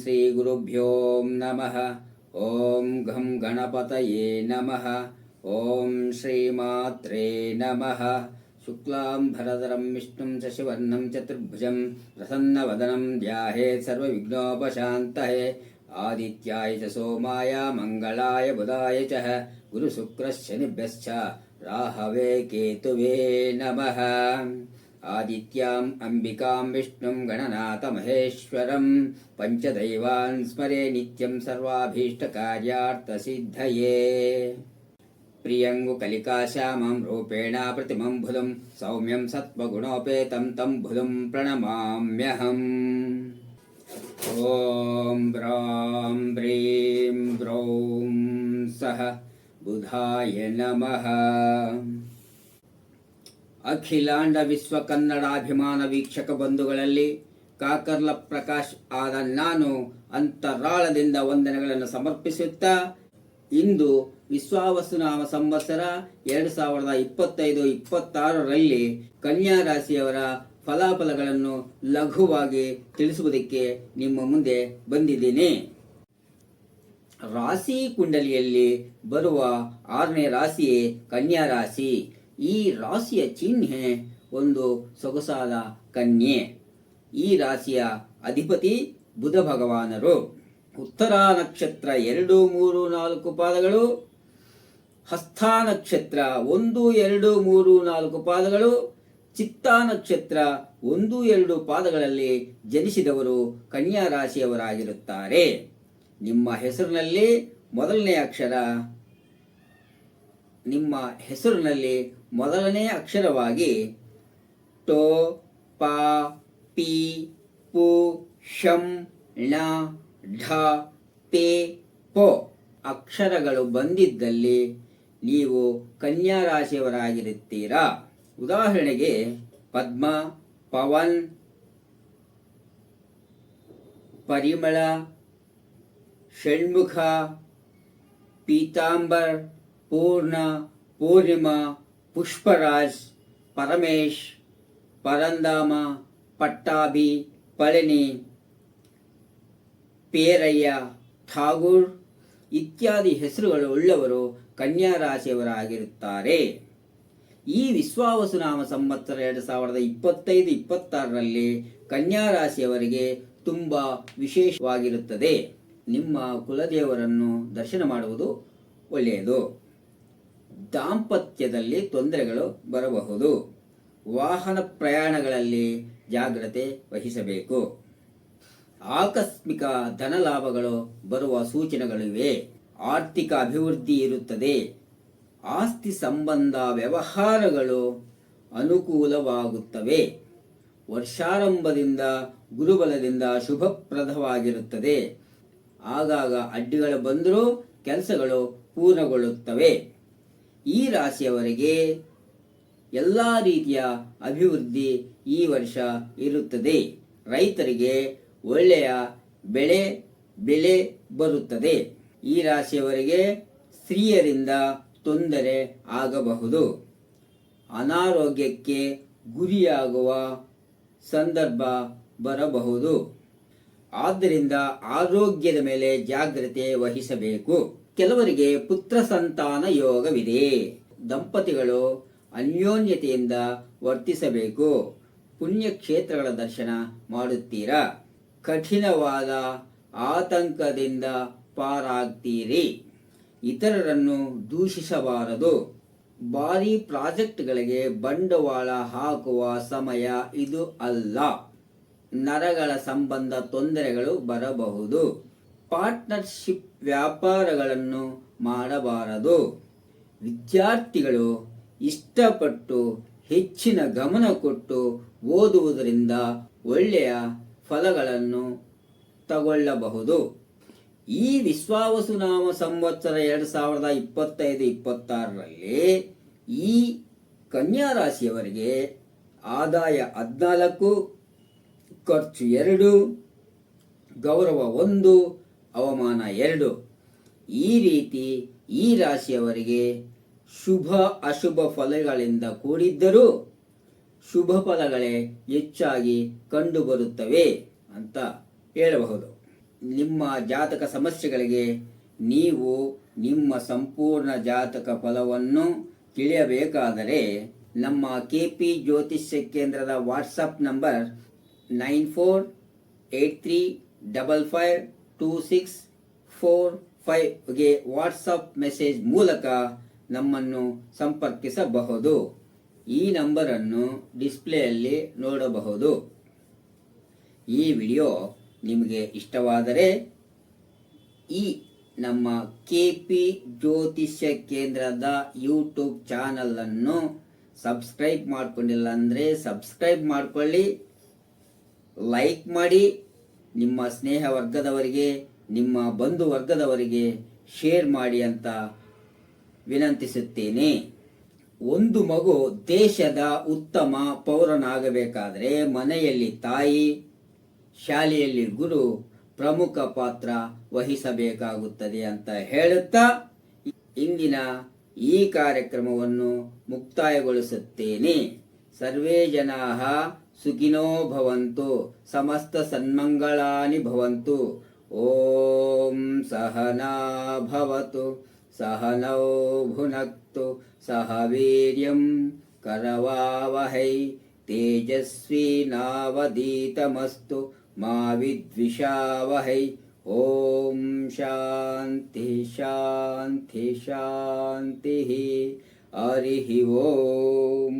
ಶ್ರೀ ಗುರುಭ್ಯೋ ನಮಃ. ಓಂ ಘಂ ಗಣಪತಯೇ ನಮಃ. ಓಂ ಶ್ರೀಮಾತ್ರೇ ನಮಃ. ಶುಕ್ಲಾಂಬರಧರಂ ವಿಷ್ಣುಂ ಶಶಿವರ್ಣಂ ಚತುರ್ಭುಜಂ ಪ್ರಸನ್ನವದನಂ ಧ್ಯಾಯೇತ್ ಸರ್ವವಿಘ್ನೋಪಶಾಂತಯೇ. ಆದಿತ್ಯಾಯ ಚ ಸೋಮಾಯ ಮಂಗಳಾಯ ಬುಧಾಯ ಚ ಗುರುಶುಕ್ರಶನಿಭ್ಯಶ್ಚ ರಾಹವೇ ಕೇತುವೇ ನಮಃ. ಆದಿತ್ಯಾಂ ಅಂಬಿಕಾಂ ವಿಷ್ಣುಂ ಗಣನಾಥ ಮಹೇಶ್ವರಂ ಪಂಚದೈವಾನ್ ಸ್ಮರೇ ನಿತ್ಯಂ ಸರ್ವಾಭೀಷ್ಟಕಾರ್ಯಾರ್ಥಸಿದ್ಧಯೇ. ಪ್ರಿಯಂಗು ಕಲಿಕಾಶ್ಯಾಮಂ ರೂಪೇಣ ಪ್ರತಿಮಂ ಬುಧಂ ಸೌಮ್ಯಂ ಸತ್ವಗುಣೋಪೇತಂ ತಂ ಬುಧಂ ಪ್ರಣಮಾಮ್ಯಹಂ. ಓಂ ಬ್ರಾಂ ಬ್ರೀಂ ಬ್ರೌಂ ಸಹ ಬುಧಾಯ ನಮಃ. ಅಖಿಲಾಂಡ ವಿಶ್ವ ಕನ್ನಡಾಭಿಮಾನ ವೀಕ್ಷಕ ಬಂಧುಗಳಲ್ಲಿ ಕಾಕರ್ಲ ಪ್ರಕಾಶ್ ಆದ ನಾನು ಅಂತರಾಳದಿಂದ ವಂದನೆಗಳನ್ನು ಸಮರ್ಪಿಸುತ್ತಾ, ಇಂದು ವಿಶ್ವಾವಸುನಾಮ ಸಂವತ್ಸರ 2025-26ರಲ್ಲಿ ಕನ್ಯಾ ರಾಶಿಯವರ ಫಲಾಫಲಗಳನ್ನು ಲಘುವಾಗಿ ತಿಳಿಸುವುದಕ್ಕೆ ನಿಮ್ಮ ಮುಂದೆ ಬಂದಿದ್ದೇನೆ. ರಾಶಿ ಕುಂಡಲಿಯಲ್ಲಿ ಬರುವ 6ನೇ ರಾಶಿಯೇ ಕನ್ಯಾ ರಾಶಿ. ಈ ರಾಶಿಯ ಚಿಹ್ನೆ ಒಂದು ಸೊಗಸಾದ ಕನ್ಯೆ. ಈ ರಾಶಿಯ ಅಧಿಪತಿ ಬುಧ ಭಗವಾನರು. ಉತ್ತರ ನಕ್ಷತ್ರ 2, 3, 4 ಪಾದಗಳು, ಹಸ್ತ ನಕ್ಷತ್ರ 1, 2, 3, 4 ಪಾದಗಳು, ಚಿತ್ತಾ ನಕ್ಷತ್ರ 1, 2 ಪಾದಗಳಲ್ಲಿ ಜನಿಸಿದವರು ಕನ್ಯಾ ರಾಶಿಯವರಾಗಿರುತ್ತಾರೆ. ನಿಮ್ಮ ಹೆಸರಿನಲ್ಲಿ ಮೊದಲನೇ ಅಕ್ಷರವಾಗಿ ಟೋ, ಪ, ಪಿ, ಪು, ಶಂ, ಣ, ಢ, ಪೆ, ಪೊ ಅಕ್ಷರಗಳು ಬಂದಿದ್ದಲ್ಲಿ ನೀವು ಕನ್ಯಾ ರಾಶಿಯವರಾಗಿರುತ್ತೀರಾ. ಉದಾಹರಣೆಗೆ ಪದ್ಮ, ಪವನ್, ಪರಿಮಳ, ಷಣ್ಮುಖ, ಪೀತಾಂಬರ್, ಪೂರ್ಣ, ಪೂರ್ಣಿಮಾ, ಪುಷ್ಪರಾಜ್, ಪರಮೇಶ್, ಪರಂದಾಮ, ಪಟ್ಟಾಭಿ, ಪಳನಿ, ಪೇರಯ್ಯ, ಠಾಗೂರ್ ಇತ್ಯಾದಿ ಹೆಸರುಗಳು ಉಳ್ಳವರು ಕನ್ಯಾ ರಾಶಿಯವರಾಗಿರುತ್ತಾರೆ. ಈ ವಿಶ್ವಾವಸುನಾಮ ಸಂವತ್ಸರ 2025-26ರಲ್ಲಿ ಕನ್ಯಾ ರಾಶಿಯವರಿಗೆ ತುಂಬ ವಿಶೇಷವಾಗಿರುತ್ತದೆ. ನಿಮ್ಮ ಕುಲದೇವರನ್ನು ದರ್ಶನ ಮಾಡುವುದು ಒಳ್ಳೆಯದು. ದಾಂಪತ್ಯದಲ್ಲಿ ತೊಂದರೆಗಳು ಬರಬಹುದು. ವಾಹನ ಪ್ರಯಾಣಗಳಲ್ಲಿ ಜಾಗ್ರತೆ ವಹಿಸಬೇಕು. ಆಕಸ್ಮಿಕ ಧನ ಲಾಭಗಳು ಬರುವ ಸೂಚನೆಗಳಿವೆ. ಆರ್ಥಿಕ ಅಭಿವೃದ್ಧಿ ಇರುತ್ತದೆ. ಆಸ್ತಿ ಸಂಬಂಧ ವ್ಯವಹಾರಗಳು ಅನುಕೂಲವಾಗುತ್ತವೆ. ವರ್ಷಾರಂಭದಿಂದ ಗುರುಬಲದಿಂದ ಶುಭಪ್ರದವಾಗಿರುತ್ತದೆ. ಆಗಾಗ ಅಡ್ಡಿಗಳು ಬಂದರೂ ಕೆಲಸಗಳು ಪೂರ್ಣಗೊಳ್ಳುತ್ತವೆ. ಈ ರಾಶಿಯವರಿಗೆ ಎಲ್ಲ ರೀತಿಯ ಅಭಿವೃದ್ಧಿ ಈ ವರ್ಷ ಇರುತ್ತದೆ. ರೈತರಿಗೆ ಒಳ್ಳೆಯ ಬೆಳೆ ಬರುತ್ತದೆ. ಈ ರಾಶಿಯವರಿಗೆ ಸ್ತ್ರೀಯರಿಂದ ತೊಂದರೆ ಆಗಬಹುದು. ಅನಾರೋಗ್ಯಕ್ಕೆ ಗುರಿಯಾಗುವ ಸಂದರ್ಭ ಬರಬಹುದು. ಆದ್ದರಿಂದ ಆರೋಗ್ಯದ ಮೇಲೆ ಜಾಗ್ರತೆ ವಹಿಸಬೇಕು. ಕೆಲವರಿಗೆ ಪುತ್ರ ಸಂತಾನ ಯೋಗವಿದೆ. ದಂಪತಿಗಳು ಅನ್ಯೋನ್ಯತೆಯಿಂದ ವರ್ತಿಸಬೇಕು. ಪುಣ್ಯಕ್ಷೇತ್ರಗಳ ದರ್ಶನ ಮಾಡುತ್ತೀರಾ. ಕಠಿಣವಾದ ಆತಂಕದಿಂದ ಪಾರಾಗ್ತೀರಿ. ಇತರರನ್ನು ದೂಷಿಸಬಾರದು. ಭಾರಿ ಪ್ರಾಜೆಕ್ಟ್ಗಳಿಗೆ ಬಂಡವಾಳ ಹಾಕುವ ಸಮಯ ಇದು ಅಲ್ಲ. ನರಗಳ ಸಂಬಂಧ ತೊಂದರೆಗಳು ಬರಬಹುದು. ಪಾರ್ಟ್ನರ್ಶಿಪ್ ವ್ಯಾಪಾರಗಳನ್ನು ಮಾಡಬಾರದು. ವಿದ್ಯಾರ್ಥಿಗಳು ಇಷ್ಟಪಟ್ಟು ಹೆಚ್ಚಿನ ಗಮನ ಕೊಟ್ಟು ಓದುವುದರಿಂದ ಒಳ್ಳೆಯ ಫಲಗಳನ್ನು ತಗೊಳ್ಳಬಹುದು. ಈ ವಿಶ್ವಾವಸುನಾಮ ಸಂವತ್ಸರ 2025-26ರಲ್ಲಿ ಈ ಕನ್ಯಾ ರಾಶಿಯವರಿಗೆ ಆದಾಯ 14, ಖರ್ಚು 2, ಗೌರವ 1, ಅವಮಾನ 2. ಈ ರೀತಿ ಈ ರಾಶಿಯವರಿಗೆ ಶುಭ ಅಶುಭ ಫಲಗಳಿಂದ ಕೂಡಿದ್ದರೂ ಶುಭ ಫಲಗಳೇ ಹೆಚ್ಚಾಗಿ ಕಂಡುಬರುತ್ತವೆ ಅಂತ ಹೇಳಬಹುದು. ನಿಮ್ಮ ಜಾತಕ ಸಮಸ್ಯೆಗಳಿಗೆ ನೀವು ನಿಮ್ಮ ಸಂಪೂರ್ಣ ಜಾತಕ ಫಲವನ್ನು ತಿಳಿಯಬೇಕಾದರೆ ನಮ್ಮ KP ಜ್ಯೋತಿಷ್ಯ ಕೇಂದ್ರದ ವಾಟ್ಸಪ್ ನಂಬರ್ 9483552645ಗೆ ವಾಟ್ಸಪ್ ಮೆಸೇಜ್ ಮೂಲಕ ನಮ್ಮನ್ನು ಸಂಪರ್ಕಿಸಬಹುದು. ಈ ನಂಬರನ್ನು ಡಿಸ್ಪ್ಲೇಯಲ್ಲಿ ನೋಡಬಹುದು. ಈ ವಿಡಿಯೋ ನಿಮಗೆ ಇಷ್ಟವಾದರೆ ಈ ನಮ್ಮ KP ಜ್ಯೋತಿಷ್ಯ ಕೇಂದ್ರದ ಯೂಟ್ಯೂಬ್ ಚಾನಲನ್ನು ಸಬ್ಸ್ಕ್ರೈಬ್ ಮಾಡ್ಕೊಂಡಿಲ್ಲ ಅಂದರೆ ಸಬ್ಸ್ಕ್ರೈಬ್ ಮಾಡಿಕೊಳ್ಳಿ, ಲೈಕ್ ಮಾಡಿ, ನಿಮ್ಮ ಸ್ನೇಹ ವರ್ಗದವರಿಗೆ, ನಿಮ್ಮ ಬಂಧು ವರ್ಗದವರಿಗೆ ಶೇರ್ ಮಾಡಿ ಅಂತ ವಿನಂತಿಸುತ್ತೇನೆ. ಒಂದು ಮಗು ದೇಶದ ಉತ್ತಮ ಪೌರನಾಗಬೇಕಾದರೆ ಮನೆಯಲ್ಲಿ ತಾಯಿ, ಶಾಲೆಯಲ್ಲಿ ಗುರು ಪ್ರಮುಖ ಪಾತ್ರ ವಹಿಸಬೇಕಾಗುತ್ತದೆ ಅಂತ ಹೇಳುತ್ತಾ ಇಂದಿನ ಈ ಕಾರ್ಯಕ್ರಮವನ್ನು ಮುಕ್ತಾಯಗೊಳಿಸುತ್ತೇನೆ. ಸರ್ವೇ ಜನಾಃ ಸುಖಿನೋ ಭವಂತು, ಸಮಸ್ತ ಸನ್ಮಂಗಳಾನಿ ಭವಂತು. ಓಂ ಸಹನಾ ಭವತು, ಸಹನೌ ಭುನಕ್ತು, ಸಹ ವೀರ್ಯಂ ಕರವಾವಹೈ, ತೇಜಸ್ವಿನಾವಧೀತಮಸ್ತು ಮಾ ವಿದ್ವಿಷಾವಹೈ. ಓಂ ಶಾಂತಿ ಶಾಂತಿ ಶಾಂತಿ. ಹರಿ ಓಂ.